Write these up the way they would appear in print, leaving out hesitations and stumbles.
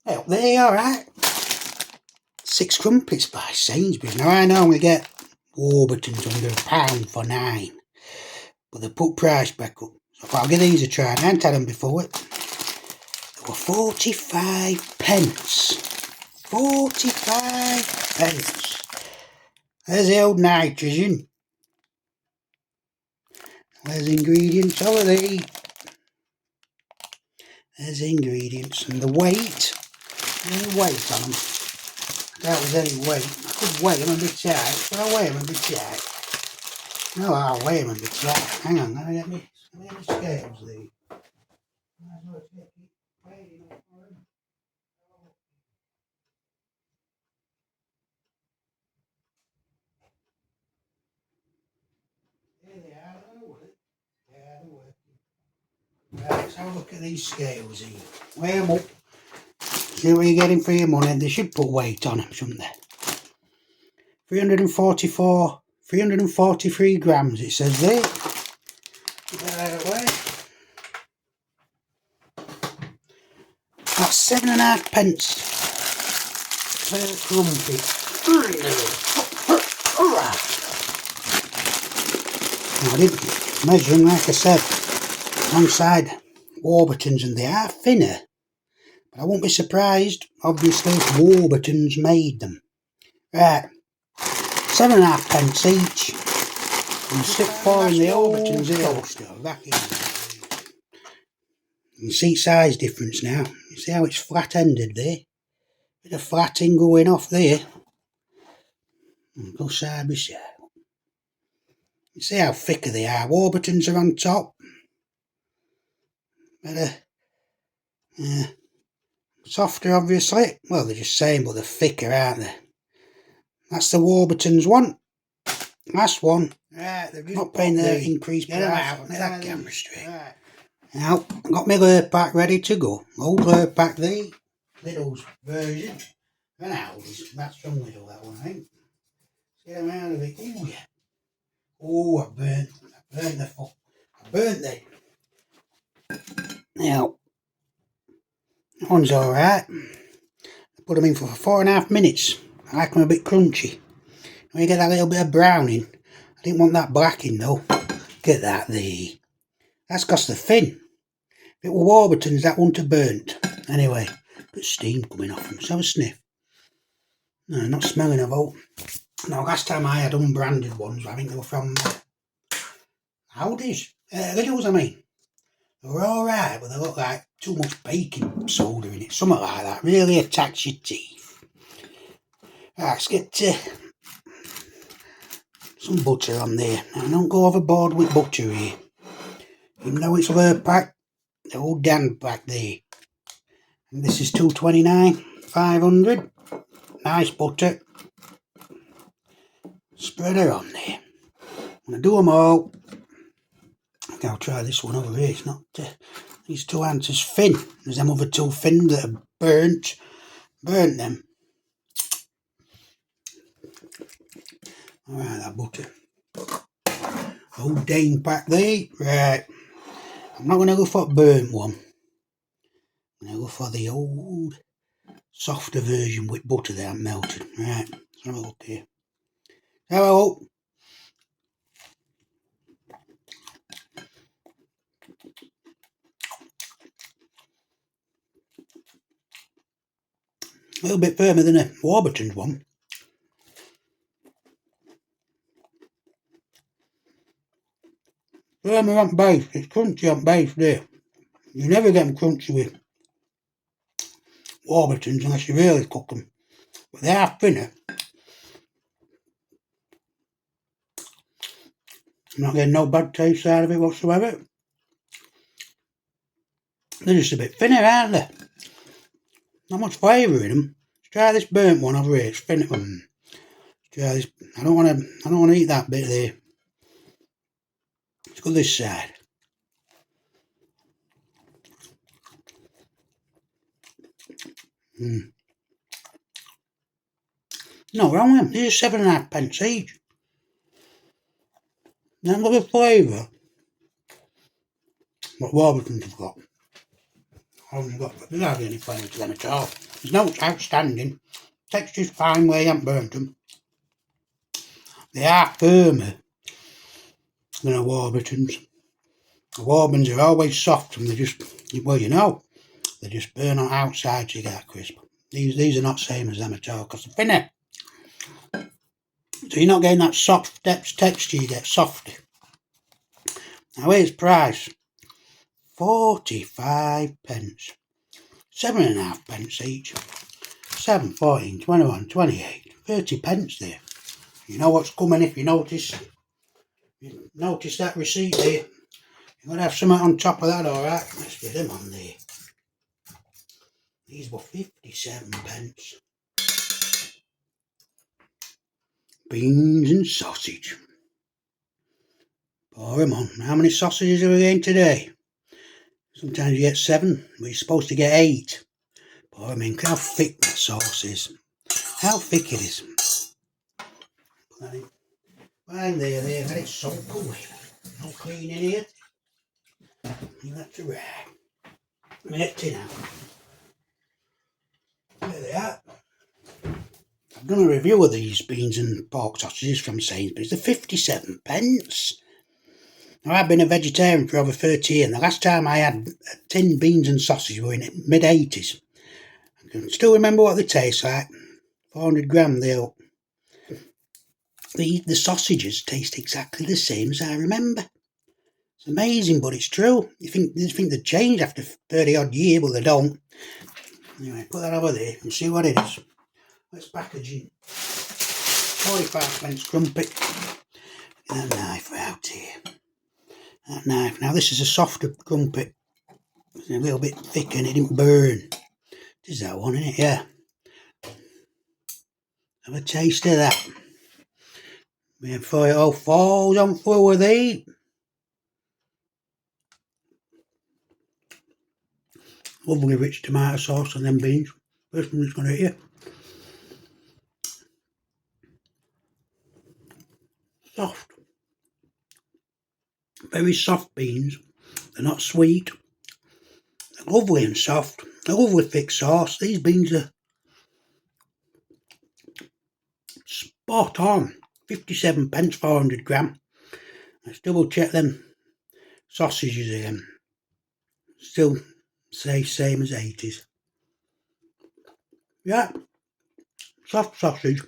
Well, there you are, right? 6 crumpets by Sainsbury. Now I normally get Warburton's under £1 for 9, but they put price back up. So I'll give these a try. I hadn't had them before. They were 45 pence. 45 pence. There's the old nitrogen. There's the ingredients over there. There's the ingredients and the weight. Any weight on them. That was any weight. I could weigh them and be tight. But I'll weigh them and be tight. No, I'll weigh them and be tight. Hang on, let me get me scales there. There they are, they'll work. Yeah, they're working. Right, let's have a look at these scales here. Weigh them up. See what you're getting for your money. They should put weight on them, shouldn't they? 343 grams, it says there. Get that out of the way. That's 7.5 pence per crumpet. Now, I didn't measure them, like I said, alongside Warburton's, and they are thinner. But I won't be surprised, obviously, if Warburton's made them. Right, 7.5 pence each. And stick 4 in the Warburton's here. You can see size difference now. You see how it's flat ended there? Bit of flatting going off there. And go side by side. You see how thicker they are. Warburton's are on top. Better. Softer, obviously. Well, they're just saying, but they're thicker, aren't they? That's the Warburton's one. Last one. Right, they're not paying the increased price. Out. Make that camera straight. Right. Now, I've got my Lurpak ready to go. Old Lurpak, the Lidl's version. And Aldi's. That's from Lidl, that one, I think. Let's get them out of it. Oh, yeah. Oh, I burnt the fuck. I burnt it. Now, that one's alright. I put them in for 4.5 minutes. I like them a bit crunchy. When you get that little bit of browning, I didn't want that blacking though. Get that there. That's because they're thin. If it were Warburton's, that wouldn't have burnt. Anyway, bit of steam coming off them. Let's have a sniff. No, not smelling of all. No, last time I had unbranded ones, I think they were from Aldi's. Lidl's, I mean. They were alright, but they look like too much baking soda in it. Something like that. Really attacks your teeth. Right, let's get some butter on there. Now, don't go overboard with butter here. Even though it's Lurpak, the old Dan back there. And this is 229, 500. Nice butter. Spread her on there. I'm going to do them all. I think I'll try this one over here. It's not, these two aren't as thin. There's them other two thin that are burnt. Burnt them. Alright, that butter. Old Dane pack there. Right. I'm not going to go for a burnt one. I'm going to go for the old softer version with butter that I've melted. Right. Let's have a look here. Have a look. A little bit firmer than a Warburton's one. Firmer on base. It's crunchy on base there. You never get them crunchy with Warburton's unless you really cook them. But they are thinner. I'm not getting no bad taste out of it whatsoever. They're just a bit thinner, aren't they? Not much flavour in them. Let's try this burnt one over here. It's thinner. Let's try this. I don't want to eat that bit there. Let's go this side. No, wrong with them. These are 7.5 pence each. Now look at the flavour. What Warburton's have got. There's hardly any flavour to them at all. There's no outstanding. Texture's fine where you haven't burnt them. They are firmer than a Warburton's. The Warburtons are always soft and they just, well, you know, they just burn on outside so you get a crisp. These are not same as them at all because they're thinner. So you're not getting that soft texture, you get softer. Now here's price. 45 pence. 7.5 pence each. 7, 14, 21, 28, 30 pence there. You know what's coming if you notice. You notice that receipt there. You're going to have something on top of that, alright? Let's get them on there. These were 57 pence. Beans and sausage. Pour them on. How many sausages are we getting today? Sometimes you get 7, but you're supposed to get 8. Pour them in. Look how thick that sauce is. How thick it is. Fine there, very soaked away. No clean in here. Leave that to rag. Make tin out. There they are. I've done a review of these beans and pork sausages from Sainsbury's. They're 57 pence. Now I've been a vegetarian for over 30 years and the last time I had tin beans and sausage were in the mid-80s. I can still remember what they taste like. 400 gram they'll. The sausages taste exactly the same as I remember. It's amazing, but it's true. You think they change after 30 odd years, but they don't. Anyway, put that over there and see what it is. Let's packaging. 45 pence crumpet. Get that knife out here. That knife. Now this is a softer crumpet. It's a little bit thicker and it didn't burn. It is that one, isn't it? Yeah. Have a taste of that. Before it all falls on full with it. Lovely rich tomato sauce on them beans. First one that's going to hit you. Soft. Very soft beans. They're not sweet. They're lovely and soft. A lovely thick sauce. These beans are spot on. 57 pence, 400 gram. Let's double check them sausages again. Still say same as 80s. Yeah. Soft sausage.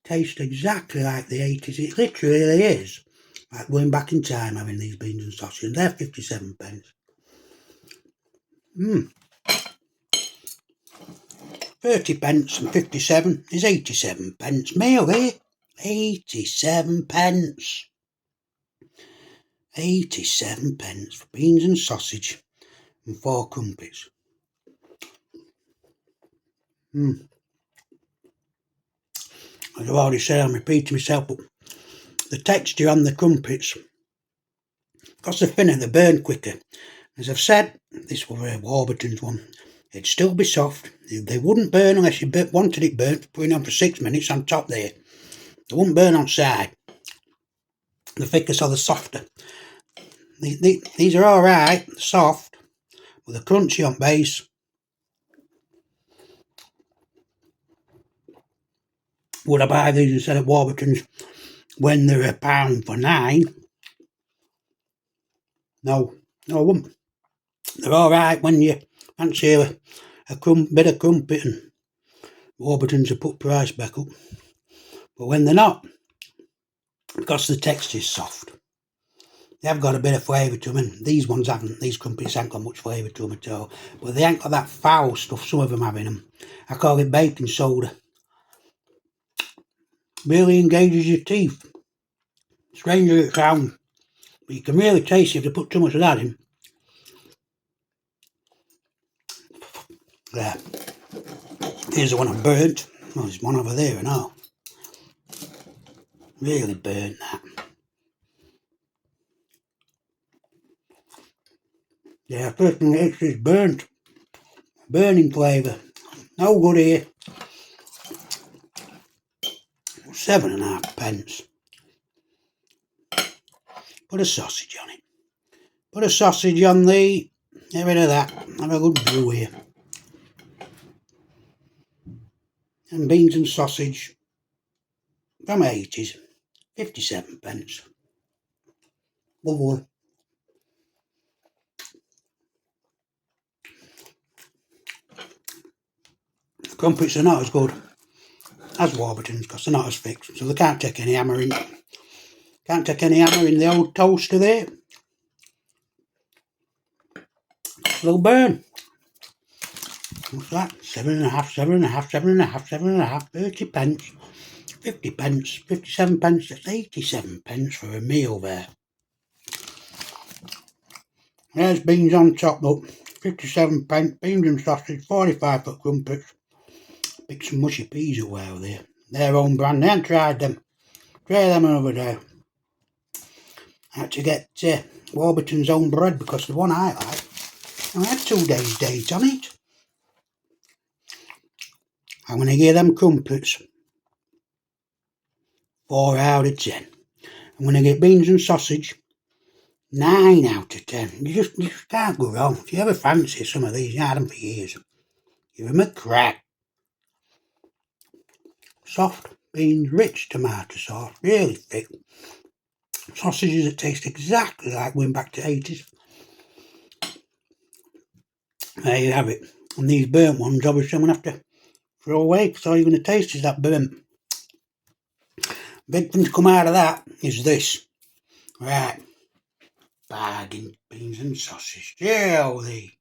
Tastes exactly like the 80s. It literally is like going back in time having these beans and sausage. And they're 57 pence. 30 pence and 57 is 87 pence. Meal, eh? 87 pence. 87 pence for beans and sausage and 4 crumpets. As I've already said, I'm repeating myself, but the texture on the crumpets, because they're thinner, they burn quicker. As I've said, this was a Warburton's one. It'd still be soft. They wouldn't burn unless you wanted it burnt, putting on for 6 minutes on top there. They wouldn't burn on side. The thicker or the softer. These are alright, soft, but they're crunchy on base. Would I buy these instead of Warburton's when they're £1 for 9? No, I wouldn't. They're alright when you fancy a bit of crumpet and Warburton's have put price back up. But when they're not, because the texture's soft, they have got a bit of flavour to them, and these ones haven't. These crumpets haven't got much flavour to them at all. But they ain't got that foul stuff some of them have in them. I call it baking soda. Really engages your teeth. Stranger it sounds, but you can really taste it if they put too much of that in. There. Here's the one I've burnt. Oh, there's one over there and all. Really burnt that. Yeah, first thing it is burnt. Burning flavour. No good here. 7.5 pence. Put a sausage on it. Put a sausage on the Get rid of that. Have a good brew here. And beans and sausage from 80s. 57 pence. Lovely. Crumpets are not as good as Warburton's because they're not as thick, so they can't take any hammer in. Can't take any hammer in the old toaster there. They'll burn. What's that? 7.5, 7.5, 7.5, 7.5, 30 pence, 50 pence, 57 pence, that's 87 pence for a meal there. There's beans on top, look, 57 pence, beans and sausage, 45 for crumpets. Pick some mushy peas away out there. Their own brand, they haven't tried them. Try them over there. I had to get Warburton's own bread because the one I like, I had 2 days date on it. I'm going to give them crumpets 4 out of 10. I'm going to get beans and sausage 9 out of 10. You just can't go wrong. If you ever fancy some of these, you had them for years. Give them a crack. Soft beans, rich tomato sauce, really thick. Sausages that taste exactly like going back to 80s. There you have it. And these burnt ones, obviously, I'm going to have to throw away because all you're going to taste is that burnt. Big thing to come out of that is this. Right. Bargain beans and sausage. Jelly.